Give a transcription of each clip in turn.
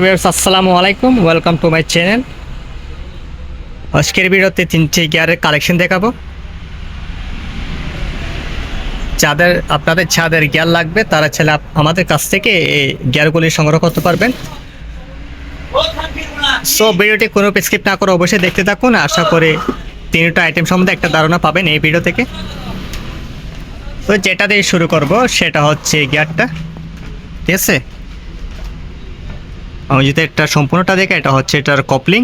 Viewers আসসালামু আলাইকুম, welcome to my channel. আজকের ভিডিওতে 3টি গিয়ারের কালেকশন দেখাবো। আপনাদের ছাদের গিয়ার লাগবে তারা চাইলে আমাদের কাছ থেকে এই গিয়ারগুলি সংগ্রহ করতে পারবেন। সো ভিডিওটি কোনো স্কিপ না করে অবশ্যই দেখতে থাকুন। আশা করি 3টা আইটেম সম্বন্ধে একটা ধারণা পাবেন এই ভিডিও থেকে। তো যেটা দিয়ে শুরু করব সেটা হচ্ছে গিয়ারটা, ঠিক আছে। আমি যদি এটা সম্পূর্ণটা দেখে, এটা হচ্ছে এটার কপলিং,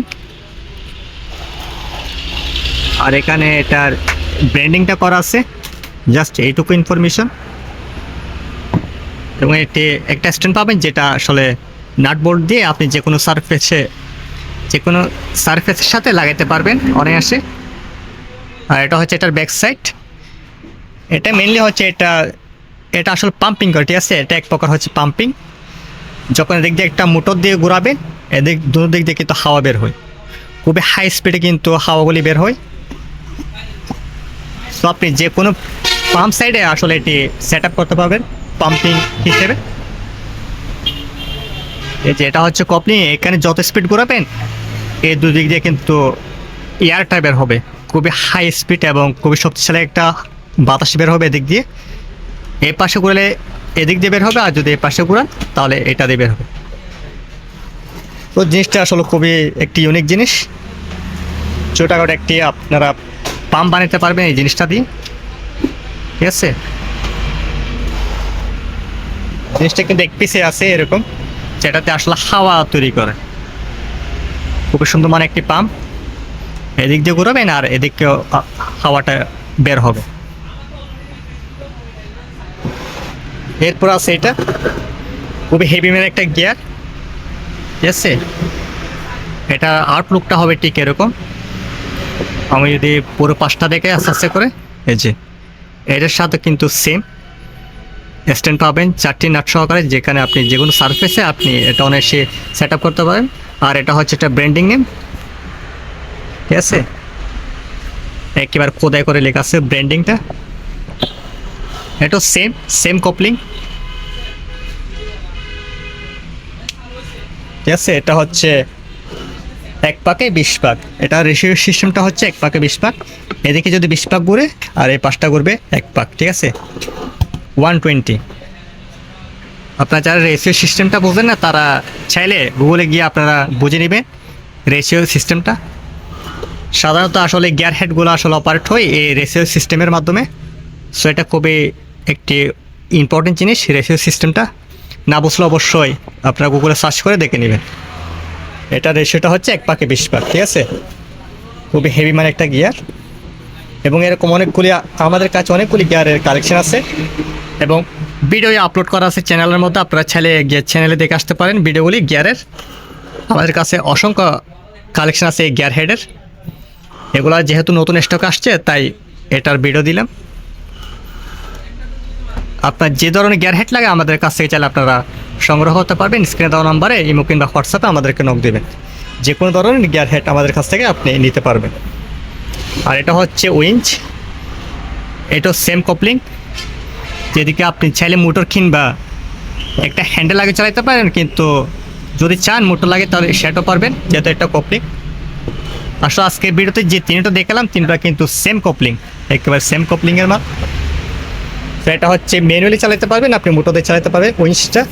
আর এখানে এটার ব্র্যান্ডিংটা করা আছে, জাস্ট এইটুকু ইনফরমেশন। এবং এটি একটা স্ট্যান্ড পাবেন যেটা আসলে নাটবোর্ড দিয়ে আপনি যে কোনো সারফেসের সাথে লাগাইতে পারবেন অনায়াসে। আর এটা হচ্ছে এটার ব্যাক সাইড। এটা মেনলি হচ্ছে এটা আসলে পাম্পিং করে, ঠিক আছে। এটা এক প্রকার হচ্ছে পাম্পিং। যখন এদিক দিয়ে একটা মোটর দিয়ে ঘোরাবেন, দু দিক দিয়ে কিন্তু হাওয়া বের হয়, খুবই হাই স্পিডে কিন্তু হাওয়াগুলি বের হয়। সো আপনি যে কোনো পাম্প সাইডে আসলে এটি সেট আপ করতে পারবেন পাম্পিং হিসেবে। এই যে এটা হচ্ছে কপলিং, এখানে যত স্পিড ঘোরাবেন এই দুদিক দিয়ে কিন্তু এয়ারটা বের হবে, খুবই হাই স্পিড এবং খুবই শক্তিশালী একটা বাতাস বের হবে এদিক দিয়ে। এই পাশে ঘুরলে এদিক দিয়ে বের হবে, আর যদি এই পাশে ঘুরান তাহলে এটা দিয়ে বের হবে। তো জিনিসটা আসলে খুবই একটি ইউনিক জিনিস। ছোটখাটো একটি আপনারা পাম্প বানাতে পারবেন এই জিনিসটা দিয়ে, ঠিক আছে। জিনিসটা কিন্তু এক পিসে আছে এরকম, যেটাতে আসলে হাওয়া তৈরি করে। খুবই সুন্দর মানে একটি পাম্প, এদিক দিয়ে ঘুরাবেন আর এদিকেও হাওয়াটা বের হবে। এরপর আছে এটা খুবই হেভি মেন একটা গিয়ার, ঠিক আছে। এটা আউটলুকটা হবে ঠিক এরকম। আমি যদি পুরো পাশটা দেখে আস্তে আস্তে করে, এই যে এটার সাথে কিন্তু সেম স্ট্যান্ড পাবেন 4টি নাট সহকারে, যেখানে আপনি যে কোনো সারফেসে আপনি এটা অনায়াসে সেট আপ করতে পারেন। আর এটা হচ্ছে একটা ব্র্যান্ডিং নেম, ঠিক আছে। একেবারে খোদাই করে লেখা আছে ব্র্যান্ডিংটা। এটা সেম কপলিং, ঠিক আছে। এটা হচ্ছে 1 পাকে 20 পাক। এটা রেশিও সিস্টেমটা হচ্ছে 1 পাকে 20 পাক। এদিকে যদি 20 পাক ঘুরে আর এই পাশটা ঘুরবে 1 পাক, ঠিক আছে। 120। আপনারা যারা রেশিও সিস্টেমটা বোঝেন না তারা চাইলে গুগলে গিয়ে আপনারা বুঝে নেবেন রেশিও সিস্টেমটা। সাধারণত আসলে গিয়ার হেডগুলো আসলে অপারেট হয় এই রেশিও সিস্টেমের মাধ্যমে। সো এটা খুবই একটি ইম্পর্টেন্ট জিনিস রেশিও সিস্টেমটা। না বুঝলে অবশ্যই আপনারা গুগলে সার্চ করে দেখে নেবেন। এটা রেশিওটা হচ্ছে 1 পাকে 20 পাক, ঠিক আছে। খুবই হেভি মানে একটা গিয়ার। এবং এরকম আমাদের কাছে অনেকগুলি গিয়ারের কালেকশন আছে এবং ভিডিও আপলোড করা আছে চ্যানেলের মধ্যে। আপনারা চাইলে চ্যানেলে দেখে আসতে পারেন ভিডিওগুলি গিয়ারের। আমাদের কাছে অসংখ্য কালেকশন আছে এই গিয়ার হেডের। এগুলো যেহেতু নতুন স্টক আসছে তাই এটার ভিডিও দিলাম। আপনার যে ধরনের গিয়ার হেড লাগে আমাদের কাছ থেকে চাইলে আপনারা সংগ্রহ করতে পারবেন। স্ক্রিনে দেওয়া নাম্বারে ইমো কিংবা হোয়াটসঅ্যাপে আমাদেরকে নক দেবেন। যে কোনো ধরনের গিয়ার হেড আমাদের কাছ থেকে আপনি নিতে পারবেন। আর এটা হচ্ছে উইঞ্চ, এটাও সেম কপলিং। যেদিকে আপনি চাইলে মোটর কিংবা একটা হ্যান্ডেল আগে চালাতে পারেন, কিন্তু যদি চান মোটর লাগে তাহলে সেটাও পারবেন, যেহেতু এটা কপলিং। আসলে আজকের ভিডিওতে যে 3টা দেখালাম 3টা কিন্তু সেম কপলিং, একেবারে সেম কপলিংয়ের মাল। তো এটা হচ্ছে ম্যানুয়ালি চালাতে পারবেন, আপনি মোটরে চালাতে পারবেন উইঞ্চটা।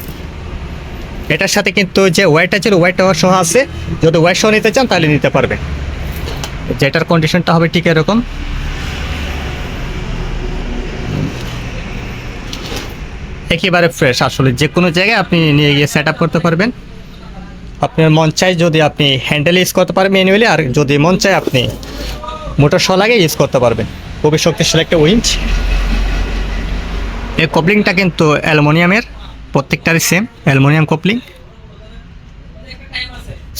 এটার সাথে কিন্তু যে ওয়াইটা ছিল ওয়াইটা সহ আছে, যদি ওয়াই সহ নিতে চান তাহলে নিতে পারবেন। যেটার কন্ডিশনটা হবে ঠিক এরকম। একেবারে ফ্রেশ, আসলে যে কোনো জায়গায় আপনি নিয়ে গিয়ে সেট আপ করতে পারবেন। আপনার মন চাই যদি আপনি হ্যান্ডেল ইউজ করতে পারবেন ম্যানুয়ালি, আর যদি মন চায় আপনি মোটর সহ লাগে ইউজ করতে পারবেন। খুবই শক্তিশালী একটা উইঞ্চ। এই কপলিংটা কিন্তু অ্যালুমিনিয়ামের, প্রত্যেকটারই সেম অ্যালুমিনিয়াম কপলিং।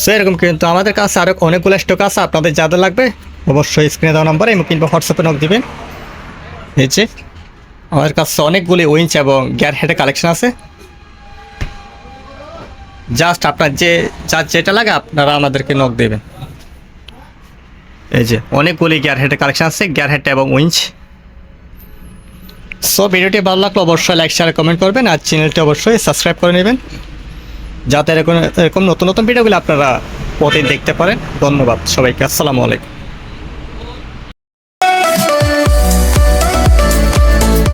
সো এরকম কিন্তু আমাদের কাছে আরও অনেকগুলো স্টক আছে। আপনাদের যাদের লাগবে অবশ্যই স্ক্রিনে দেওয়া নাম্বারে কিংবা হোয়াটসঅ্যাপে নক দিবেন। এই যে আমাদের কাছে অনেকগুলি উইঞ্চ এবং গিয়ার হেডের কালেকশন আছে। জাস্ট আপনার যেটা লাগে আপনারা আমাদেরকে নক দেবেন। এই যে অনেকগুলি গিয়ার হেডের কালেকশন আছে, গিয়ার হেড এবং উইঞ্চ। সো ভিডিওটি ভালো লাগলে অবশ্যই লাইক শেয়ার কমেন্ট করবেন, আর চ্যানেলটি অবশ্যই সাবস্ক্রাইব করে নেবেন। যাতে এরকম এরকম নতুন নতুন ভিডিওগুলো আপনারা প্রতিদিন দেখতে পারেন। ধন্যবাদ সবাইকে, আসসালামু আলাইকুম।